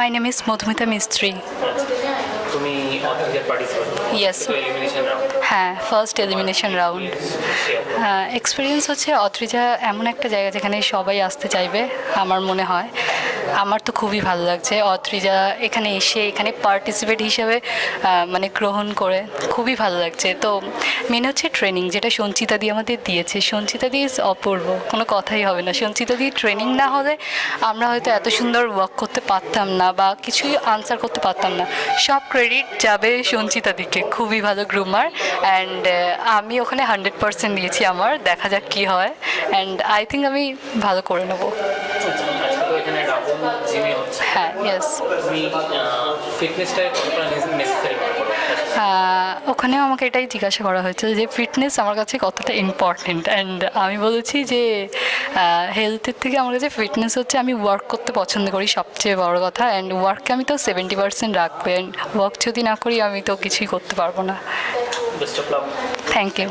My name is Madhumita Mistry. তুমি অথরিটির participate Yes. Elimination round হ্যাঁ, ফার্স্ট এলিমিনেশন রাউন্ড। এক্সপিরিয়েন্স হচ্ছে অদ্রিজা এমন একটা জায়গা যেখানে সবাই আসতে চাইবে আমার মনে হয়। আমার তো খুবই ভালো লাগছে অদ্রিজা এখানে এসে এখানে পার্টিসিপেট হিসেবে মানে গ্রহণ করে খুবই ভালো লাগছে। তো মেন হচ্ছে ট্রেনিং, যেটা সঞ্চিতা দি আমাদের দিয়েছে। সঞ্চিতা দি ইজ অপূর্ব, কোনো কথাই হবে না। সঞ্চিতা দি ট্রেনিং না হলে আমরা হয়তো এত সুন্দর ওয়ার্ক করতে পারতাম না বা কিছুই আনসার করতে পারতাম না। সব ক্রেডিট যাবে সঞ্চিতা দিকে, খুবই ভালো গ্রুমার। অ্যান্ড আমি ওখানে 100% দিয়েছি আমার, দেখা যাক কী হয়। অ্যান্ড আই থিঙ্ক আমি ভালো করে নেবো। আজকে তো এখানে রাহুল জিমে হচ্ছে, হ্যাঁ, ইয়েস। তুমি ফিটনেসটা কতটা নেসেসারি মনে করো? ওখানেও আমাকে এটাই জিজ্ঞাসা করা হয়েছে যে ফিটনেস আমার কাছে কতটা ইম্পর্টেন্ট। অ্যান্ড আমি বলেছি যে হেলথের থেকে আমার কাছে ফিটনেস হচ্ছে, আমি ওয়ার্ক করতে পছন্দ করি সবচেয়ে বড় কথা। অ্যান্ড ওয়ার্ককে আমি তো 70% রাখবো। অ্যান্ড ওয়ার্ক যদি না করি আমি তো কিছুই করতে পারবো না। Best of luck. Thank you.